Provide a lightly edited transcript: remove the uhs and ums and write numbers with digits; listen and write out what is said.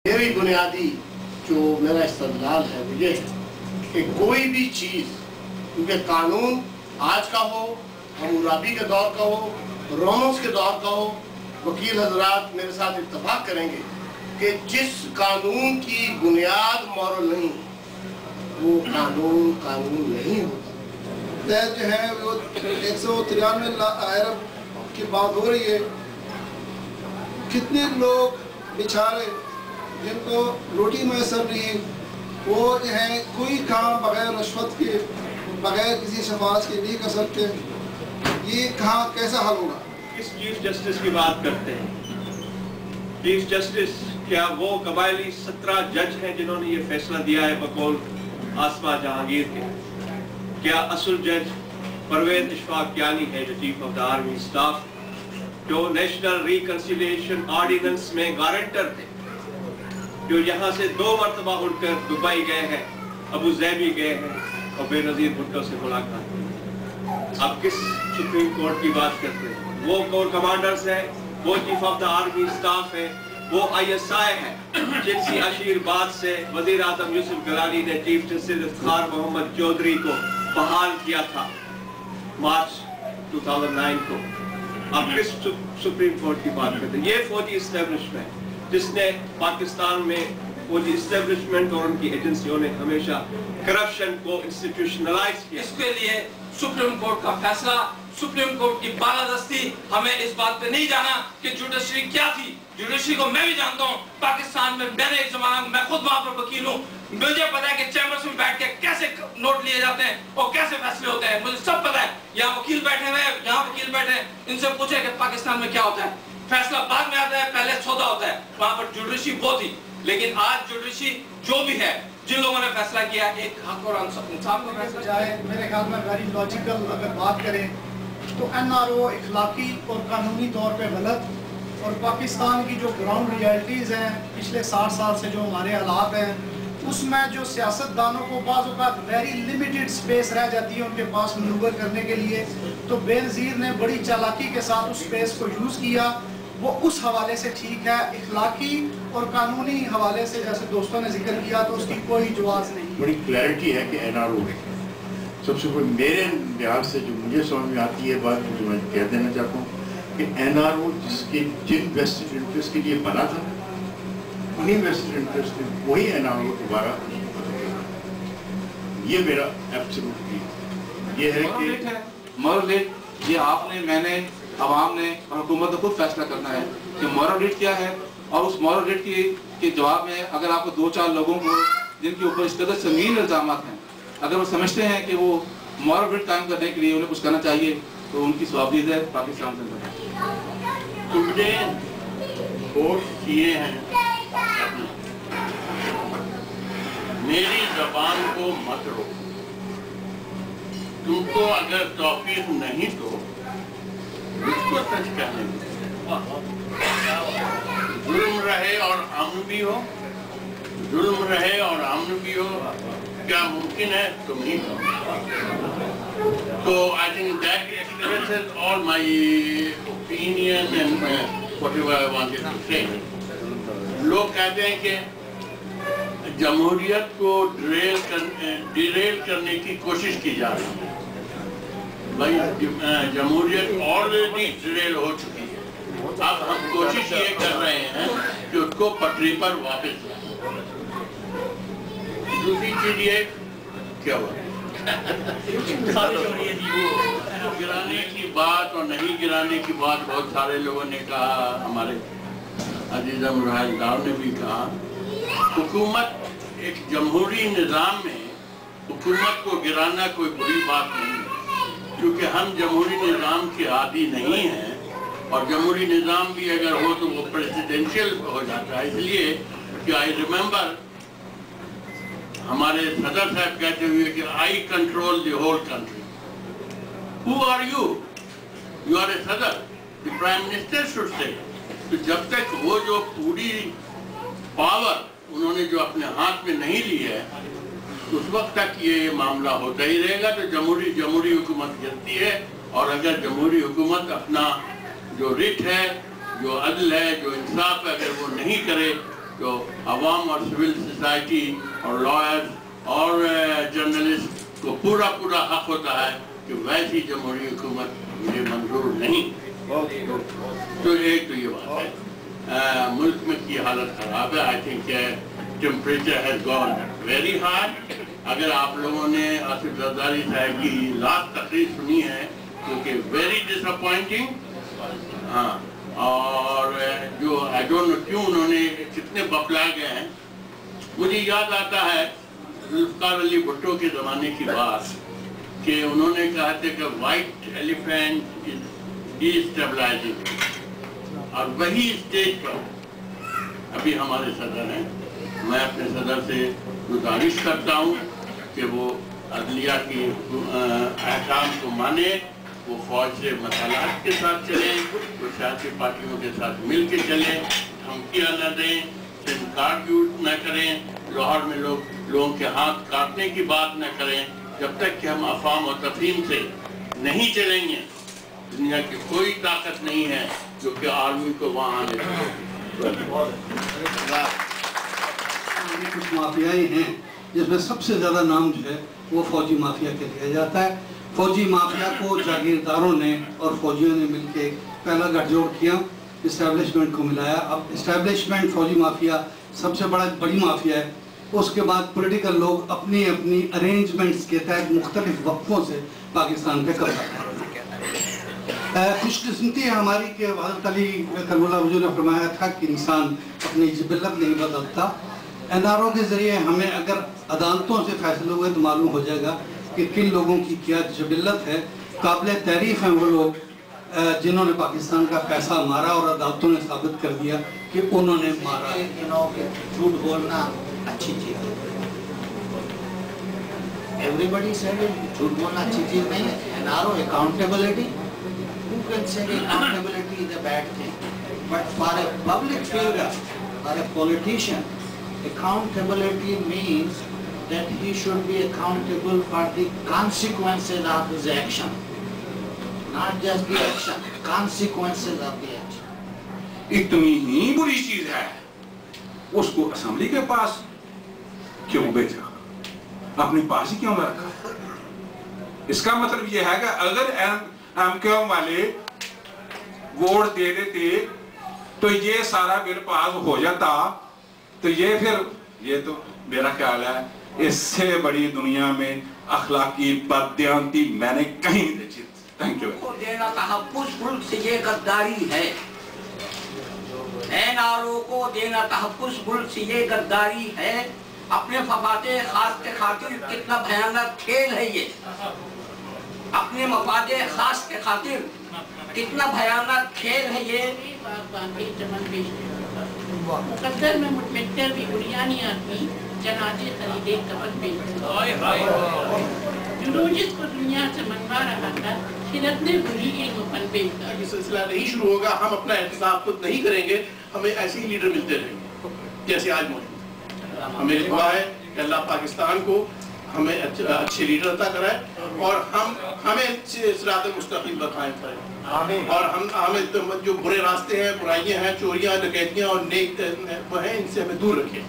मेरी बुनियादी जो मेरा इस्तेदलाल है वो ये है कि कोई भी चीज़, क्योंकि कानून आज का हो, हम्मुराबी के दौर का हो, रोमन्स के दौर का हो, वकील हजरात मेरे साथ इत्तफाक करेंगे कि जिस कानून की बुनियाद मॉरल नहीं, वो कानून नहीं होता। तहत जो है वो 193 अरब की बात हो रही है। कितने लोग बेचारे जिनको रोटी मैसर नहीं, वो जो है कोई काम बगैर रिश्वत के, बगैर किसी शफात के नहीं कर सकते। ये कहाँ कैसा हल होगा? किस चीफ जस्टिस की बात करते हैं? चीफ जस्टिस क्या वो कबायली 17 जज हैं जिन्होंने ये फैसला दिया है बकौल आसमा जहांगीर के? क्या असल जज परवेज इशफाक यानी है जो chief of the army staff, जो नेशनल रिकंसिलिएशन ऑर्डिनेंस में गारंटर थे, जो यहाँ से 2 मरतबा उठकर दुबई गए हैं, अबू ज़ैबी गए हैं और बेनज़ीर भुट्टो से मुलाकात? अब किस सुप्रीम कोर्ट की बात करते हैं? वो कोर कमांडर्स हैं, वो chief of the army staff है, वो ISI है जिनकी आशीर्वाद से वजीर आजम यूसुफ गलानी ने चीफ जस्टिस इफ्तिखार मोहम्मद चौधरी को बहाल किया था मार्च 2009 को। अब किस सुप्रीम कोर्ट की बात करते हैं? ये फौजी इस्टेब्लिशमेंट जिसने पाकिस्तान में फौजी इस्टेब्लिशमेंट और उनकी एजेंसियों ने हमेशा करप्शन को इंस्टीट्यूशनलाइज किया। इसके लिए सुप्रीम कोर्ट का फैसला, सुप्रीम कोर्ट की बालादस्ती, हमें इस बात पे नहीं जाना कि जुडिशरी क्या थी। जुडिशरी को मैं भी जानता हूँ, पाकिस्तान में मैंने एक जमाना, मैं खुद वहाँ पर वकील हूँ, मुझे पता है कि चैम्बर्स में बैठ के कैसे नोट लिए जाते हैं और कैसे फैसले होते हैं, मुझे सब पता है। यहाँ वकील बैठे हुए हैं, यहाँ वकील बैठे हैं, इनसे पूछे कि पाकिस्तान में क्या होता है। फैसला बाद में आता है, पहले सौदा होता है। वहाँ पर जुडिशरी वो थी, लेकिन आज जुडिशरी जो भी है, जिन लोगों ने फैसला किया, एक हक और इंसाफ का फैसला जाए, मेरे ख्याल में वेरी लॉजिकल अगर बात करें तो NRO इखलाकी और कानूनी तौर पे गलत, और पाकिस्तान की जो ग्राउंड रियलिटीज़ हैं पिछले 60 साल से जो हमारे हालात हैं, उसमें जो सियासतदानों को बाज़ औक़ात वेरी लिमिटेड स्पेस रह जाती है उनके पास मनूवर करने के लिए, तो बेनज़ीर ने बड़ी चालाकी के साथ उस स्पेस को यूज़ किया। वो उस हवाले से ठीक है, इखलाकी और कानूनी हवाले से जैसे दोस्तों ने जिक्र किया तो उसकी कोई जवाज़ नहीं। बड़ी क्लैरिटी है कि NRO सबसे कोई मेरे लिहाज से जो मुझे समझ में आती है बात, जो मैं कह देना चाहता हूँ कि NRO जिन वेस्टेड इंटरेस्ट के लिए बना था, उन्हीं वेस्टेड इंटरेस्ट में वही NRO दोबारा, ये मेरा एब्सोल्युटली ये है कि मॉरल रेट ये आपने, मैंने, अवाम ने और हुकूमत ने खुद फैसला करना है कि मॉरल रेट क्या है। और उस मॉरल रेट के जवाब में अगर आपको 2-4 लोगों को जिनके ऊपर इस कदर संगीन इल्जाम हैं, अगर वो समझते हैं कि वो मॉरल रेट कायम करने के लिए उन्हें कुछ करना चाहिए, तो उनकी स्वाबदीद है पाकिस्तान के अंदर। तुमने कोर्स किए हैं, मेरी जबान को मत रोको। तुमको अगर तौफीक नहीं तो मुझको सच कहने दो। जुल्म रहे और अमन भी हो, जुल्म रहे और अमन भी हो, क्या मुमकिन है? तुम ही तो I think that expresses all my opinion and whatever I wanted to say. लोग कहते हैं कि जमहूरियत को डिरेल करने की कोशिश की जा रही है। भाई जमहूरियत ऑलरेडी डिरेल हो चुकी है, अब हम कोशिश ये कर रहे हैं कि उसको पटरी पर वापस लाएं। दूसरी चीज ये क्या हुआ गिराने की बात और नहीं गिराने की बात बहुत सारे लोगों ने कहा, हमारे अजीज मुरादार ने भी कहा। हुकूमत, एक जमहूरी निज़ाम में हुकूमत को गिराना कोई बुरी बात नहीं है, क्योंकि हम जमहूरी निज़ाम के आदी नहीं हैं, और जमहूरी निज़ाम भी अगर हो तो वो प्रेसिडेंशियल हो जाता है। इसलिए कि आई रिमेंबर हमारे सदर साहब कहते हुए कि I control the whole country. Who are you? You are a सदर, the prime minister should say. तो जब तक वो जो पूरी पावर उन्होंने जो अपने हाथ में नहीं ली है, उस वक्त तक ये मामला होता ही रहेगा। तो जमहूरी हुकूमत गिरती है, और अगर जमहूरी हुकूमत अपना जो रिट है, जो अदल है, जो इंसाफ है, अगर वो नहीं करे तो अवाम और सिविल सोसाइटी और लॉयर्स और जर्नलिस्ट को पूरा पूरा हक होता है कि वैसी जमहूरी हुकूमत मुझे मंजूर नहीं। तो एक तो ये बात है। मुल्क में की हालत ख़राब है। I think temperature has gone very high. अगर आप लोगों ने आसिफ जरदारी साहब की लास्ट तकरीर सुनी है क्योंकि वेरी डिसअपॉइंटिंग। हाँ, और जो आई डोंट नो क्यों उन्होंने कितने बपला गए हैं। मुझे याद आता है जुल्फ़िकार अली भुट्टो के ज़माने की बात कि उन्होंने कहा था कि वाइट एलिफेंट इज डिस्टेबलाइजिंग, और वही स्टेज पर अभी हमारे सदर हैं। मैं अपने सदर से गुजारिश करता हूँ कि वो अदलिया की अहकाम को माने, वो फौज से मसालात के साथ चलें, वो सियासी पार्टियों के साथ मिल के चलें, धमकियाँ न दें, सिम कार्ड यूज न करें, लाहौर में लोगों के हाथ काटने की बात न करें। जब तक कि हम अफवाम और तफहीम से नहीं चलेंगे, दुनिया की कोई ताकत नहीं है जो कि आर्मी को वहाँ आने देगी। कुछ माफियाएं हैं जिसमें सबसे ज़्यादा नाम जो है वो फौजी माफिया के लिया जाता है। फौजी माफिया को जागीरदारों ने और फौजियों ने मिलकर पहला गठजोड़ किया, इस्टेब्लिशमेंट को मिलाया। अब इस्टेब्लिशमेंट फौजी माफिया सबसे बड़ी माफिया है। उसके बाद पॉलिटिकल लोग अपनी अपनी अरेंजमेंट्स के तहत मुख्तलिफ वक्फों से पाकिस्तान पे कब्जा करते हैं। खुशकिस्मती है हमारी कि हज़रत अली करमुल्लाह वजूह ने फरमाया था कि इंसान अपनी जिबल्लत नहीं बदलता। NRO के ज़रिए हमें अगर अदालतों से फैसले हुए तो मालूम हो जाएगा कि किन लोगों की क्या जिबल्लत है। काबिल तारीफ़ हैं वो लोग जिन्होंने पाकिस्तान का पैसा मारा और अदालतों ने साबित कर दिया कि उन्होंने मारा। झूठ बोलना अच्छी चीज़ है। एवरीबडी सेड झूठ बोलना अच्छी चीज़ नहीं है। NRO accountability, who can say accountability is a bad thing, but for a public figure or a politician, accountability means that he should be accountable for the consequences of his action, not just the action, consequences of the action. इतनी ही बुरी चीज है उसको assembly के पास क्यों भेजा, अपने पास ही क्यों रखा? इसका मतलब यह है कि अगर MQM वाले वोट दे देते तो ये सारा बिल पास हो जाता, तो ये तो मेरा ख्याल है इससे बड़ी दुनिया में अखलाकी बददियानती मैंने कहीं नहीं देखी। Thank you. देना तहफ्फुज़ मुल्क से ये गद्दारी है। NRO को देना तहफ्फुज़ मुल्क से ये गद्दारी है। अपने मफादे खास के खातिर कितना भयानक खेल है ये। अपने मफादे खास के खातिर कितना भयानक खेल है ये। मुकद्दर में मुतमत्तर भी बुनियानी आदमी जनाजे खरीदे कफन पे जुलूजिस को दुनिया से मनवा रहा था, खिदत ने बुरी एक मुफन पे। ये सिलसिला नहीं शुरू होगा, हम अपना एहतसाब खुद नहीं करेंगे, हमें ऐसे ही लीडर मिलते रहेंगे जैसे आज मौजूद। हमें दुआ है कि अल्लाह पाकिस्तान को हमें अच्छे लीडर अता कराए और हमें सिरात मुस्तकीम पर कायम करें, और हमें जो बुरे रास्ते हैं, बुराइयां हैं, चोरियां, डकैतियां और नेक हैं, इनसे हमें दूर रखें।